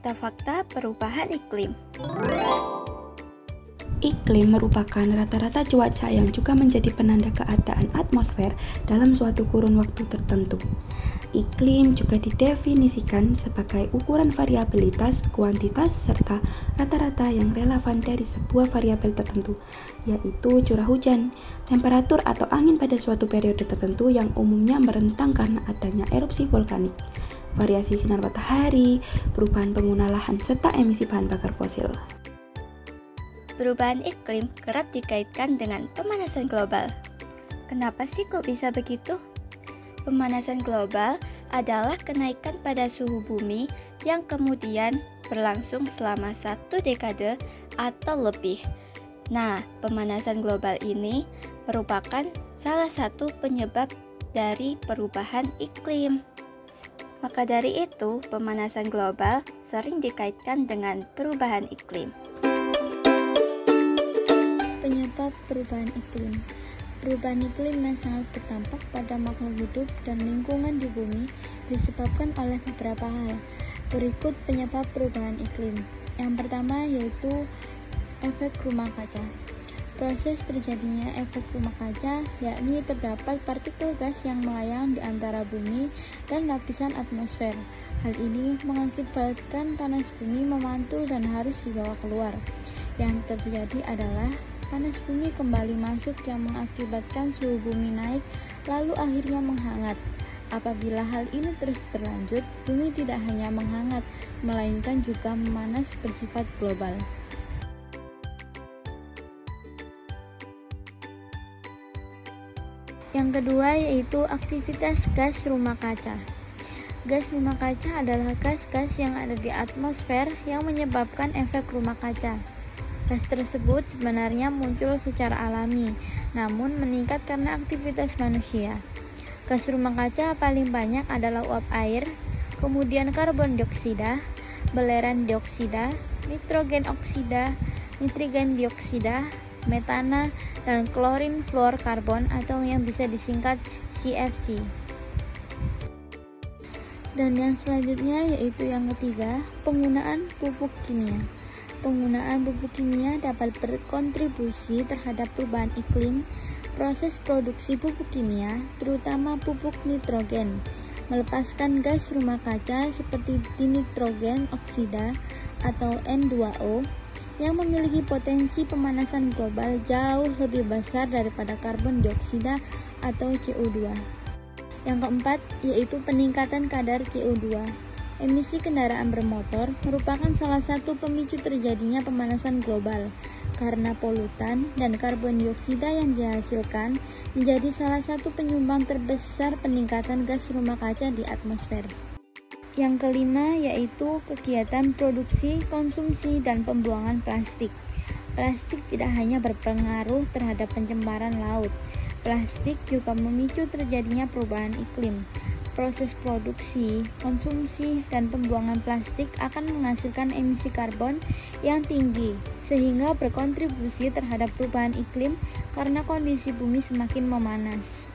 Fakta-fakta perubahan iklim. Iklim merupakan rata-rata cuaca yang juga menjadi penanda keadaan atmosfer dalam suatu kurun waktu tertentu. Iklim juga didefinisikan sebagai ukuran variabilitas, kuantitas, serta rata-rata yang relevan dari sebuah variabel tertentu, yaitu curah hujan, temperatur atau angin pada suatu periode tertentu yang umumnya merentang karena adanya erupsi vulkanik, variasi sinar matahari, perubahan pengguna lahan, serta emisi bahan bakar fosil. Perubahan iklim kerap dikaitkan dengan pemanasan global. Kenapa sih kok bisa begitu? Pemanasan global adalah kenaikan pada suhu bumi yang kemudian berlangsung selama 1 dekade atau lebih. Nah, pemanasan global ini merupakan salah satu penyebab dari perubahan iklim. Maka dari itu, pemanasan global sering dikaitkan dengan perubahan iklim. Penyebab perubahan iklim. Perubahan iklim yang sangat berdampak pada makhluk hidup dan lingkungan di bumi disebabkan oleh beberapa hal. Berikut penyebab perubahan iklim. Yang pertama yaitu efek rumah kaca. Proses terjadinya efek rumah kaca yakni terdapat partikel gas yang melayang di antara bumi dan lapisan atmosfer. Hal ini mengakibatkan panas bumi memantul dan harus dibawa keluar. Yang terjadi adalah panas bumi kembali masuk yang mengakibatkan suhu bumi naik lalu akhirnya menghangat. Apabila hal ini terus berlanjut, bumi tidak hanya menghangat, melainkan juga memanas bersifat global. Yang kedua yaitu aktivitas gas rumah kaca. Gas rumah kaca adalah gas-gas yang ada di atmosfer yang menyebabkan efek rumah kaca. Gas tersebut sebenarnya muncul secara alami, namun meningkat karena aktivitas manusia. Gas rumah kaca paling banyak adalah uap air, kemudian karbon dioksida, belerang dioksida, nitrogen oksida, nitrogen dioksida, metana, dan klorin fluorkarbon atau yang bisa disingkat CFC. Dan yang selanjutnya yaitu yang ketiga, penggunaan pupuk kimia. Penggunaan pupuk kimia dapat berkontribusi terhadap perubahan iklim. Proses produksi pupuk kimia, terutama pupuk nitrogen, melepaskan gas rumah kaca seperti dinitrogen oksida atau N2O yang memiliki potensi pemanasan global jauh lebih besar daripada karbon dioksida atau CO2. Yang keempat yaitu peningkatan kadar CO2. Emisi kendaraan bermotor merupakan salah satu pemicu terjadinya pemanasan global karena polutan dan karbon dioksida yang dihasilkan menjadi salah satu penyumbang terbesar peningkatan gas rumah kaca di atmosfer. Yang kelima yaitu kegiatan produksi, konsumsi, dan pembuangan plastik. Plastik tidak hanya berpengaruh terhadap pencemaran laut, plastik juga memicu terjadinya perubahan iklim. Proses produksi, konsumsi, dan pembuangan plastik akan menghasilkan emisi karbon yang tinggi, sehingga berkontribusi terhadap perubahan iklim karena kondisi bumi semakin memanas.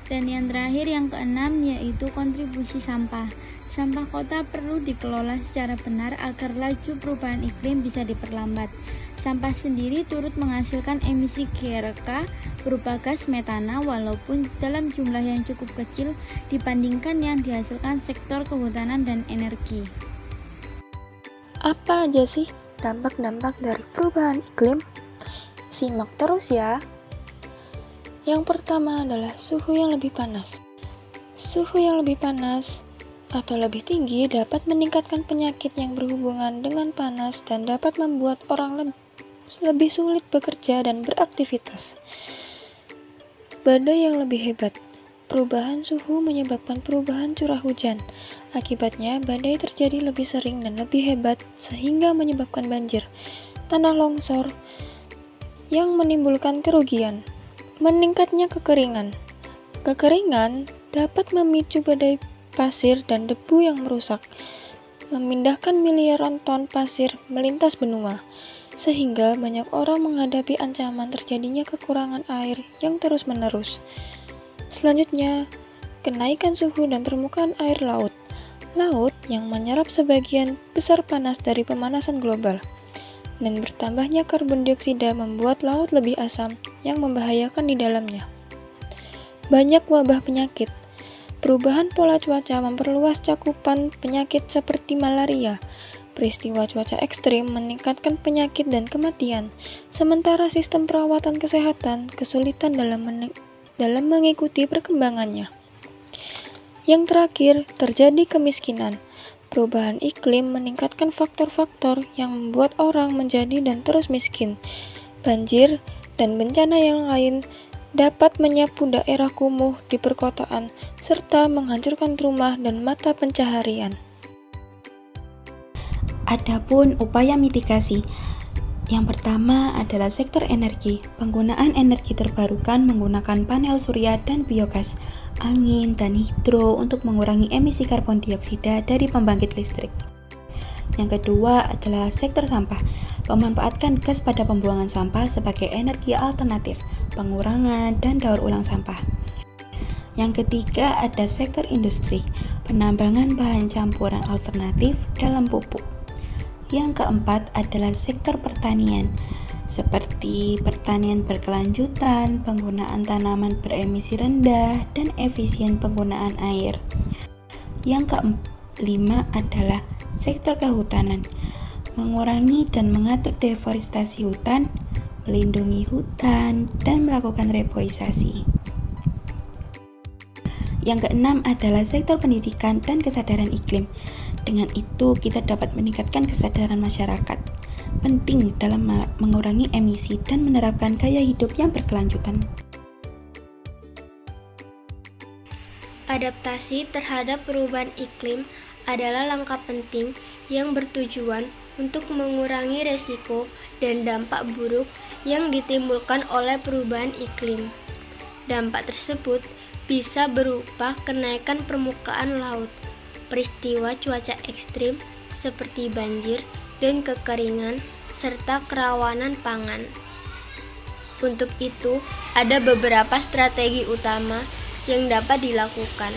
Dan yang terakhir, yang keenam, yaitu kontribusi sampah. Sampah kota perlu dikelola secara benar agar laju perubahan iklim bisa diperlambat. Sampah sendiri turut menghasilkan emisi GRK berupa gas metana walaupun dalam jumlah yang cukup kecil dibandingkan yang dihasilkan sektor kehutanan dan energi. Apa aja sih dampak-dampak dari perubahan iklim? Simak terus ya. Yang pertama adalah suhu yang lebih panas. Suhu yang lebih panas atau lebih tinggi dapat meningkatkan penyakit yang berhubungan dengan panas dan dapat membuat orang lebih sulit bekerja dan beraktivitas. Badai yang lebih hebat. Perubahan suhu menyebabkan perubahan curah hujan. Akibatnya, badai terjadi lebih sering dan lebih hebat sehingga menyebabkan banjir, tanah longsor yang menimbulkan kerugian. Meningkatnya kekeringan. Kekeringan dapat memicu badai pasir dan debu yang merusak, memindahkan miliaran ton pasir melintas benua, sehingga banyak orang menghadapi ancaman terjadinya kekurangan air yang terus-menerus. Selanjutnya, kenaikan suhu dan permukaan air laut. laut yang menyerap sebagian besar panas dari pemanasan global. Dan bertambahnya karbon dioksida membuat laut lebih asam yang membahayakan di dalamnya. Banyak wabah penyakit. Perubahan pola cuaca memperluas cakupan penyakit seperti malaria. Peristiwa cuaca ekstrim meningkatkan penyakit dan kematian, sementara sistem perawatan kesehatan kesulitan dalam mengikuti perkembangannya. Yang terakhir, terjadi kemiskinan. Perubahan iklim meningkatkan faktor-faktor yang membuat orang menjadi dan terus miskin. Banjir dan bencana yang lain dapat menyapu daerah kumuh di perkotaan serta menghancurkan rumah dan mata pencaharian. Adapun upaya mitigasi, yang pertama adalah sektor energi. Penggunaan energi terbarukan menggunakan panel surya dan biogas, angin, dan hidro untuk mengurangi emisi karbon dioksida dari pembangkit listrik. Yang kedua adalah sektor sampah. Memanfaatkan gas pada pembuangan sampah sebagai energi alternatif, pengurangan dan daur ulang sampah. Yang ketiga ada sektor industri, penambangan bahan campuran alternatif dalam pupuk. Yang keempat adalah sektor pertanian, seperti pertanian berkelanjutan, penggunaan tanaman beremisi rendah, dan efisien penggunaan air. Yang kelima adalah sektor kehutanan, mengurangi dan mengatur deforestasi hutan, melindungi hutan, dan melakukan reboisasi. Yang keenam adalah sektor pendidikan dan kesadaran iklim. Dengan itu, kita dapat meningkatkan kesadaran masyarakat penting dalam mengurangi emisi dan menerapkan gaya hidup yang berkelanjutan. Adaptasi terhadap perubahan iklim adalah langkah penting yang bertujuan untuk mengurangi resiko dan dampak buruk yang ditimbulkan oleh perubahan iklim. Dampak tersebut bisa berupa kenaikan permukaan laut, peristiwa cuaca ekstrim seperti banjir dan kekeringan, serta kerawanan pangan. Untuk itu, ada beberapa strategi utama yang dapat dilakukan,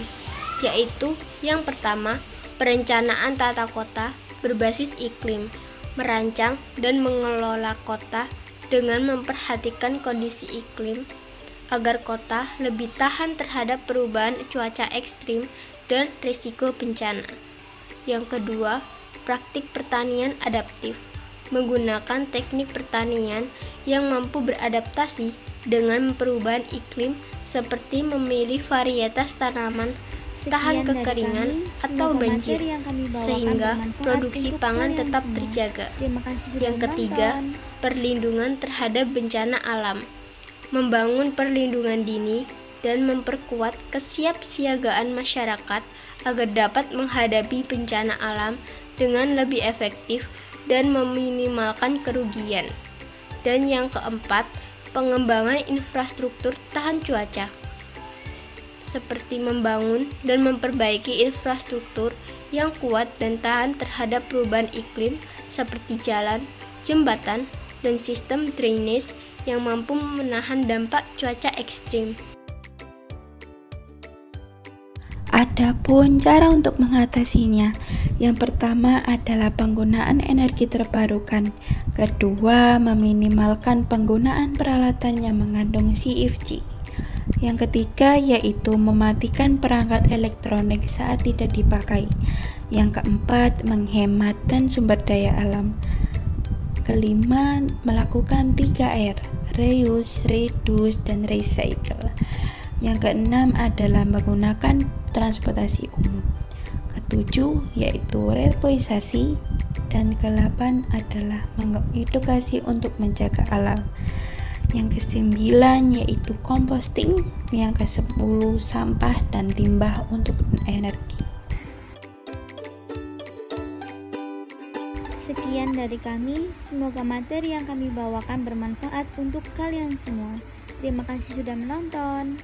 yaitu yang pertama, perencanaan tata kota berbasis iklim, merancang dan mengelola kota dengan memperhatikan kondisi iklim, agar kota lebih tahan terhadap perubahan cuaca ekstrim dan risiko bencana. Yang kedua, praktik pertanian adaptif, menggunakan teknik pertanian yang mampu beradaptasi dengan perubahan iklim seperti memilih varietas tanaman tahan kekeringan atau banjir sehingga produksi pangan tetap terjaga. Yang ketiga, perlindungan terhadap bencana alam, membangun perlindungan dini dan memperkuat kesiapsiagaan masyarakat agar dapat menghadapi bencana alam dengan lebih efektif dan meminimalkan kerugian. Dan yang keempat, pengembangan infrastruktur tahan cuaca, seperti membangun dan memperbaiki infrastruktur yang kuat dan tahan terhadap perubahan iklim seperti jalan, jembatan, dan sistem drainase yang mampu menahan dampak cuaca ekstrim. Adapun cara untuk mengatasinya, yang pertama adalah penggunaan energi terbarukan. Kedua, meminimalkan penggunaan peralatan yang mengandung CFC. Yang ketiga yaitu mematikan perangkat elektronik saat tidak dipakai. Yang keempat, menghemat dan sumber daya alam. Kelima, melakukan 3R, reuse, reduce, dan recycle. Yang keenam adalah menggunakan transportasi umum. Ketujuh yaitu reboisasi, dan ke-8 adalah mengedukasi untuk menjaga alam. Yang ke-9 yaitu composting. Yang ke-10 sampah dan limbah untuk energi. Sekian dari kami, semoga materi yang kami bawakan bermanfaat untuk kalian semua. Terima kasih sudah menonton.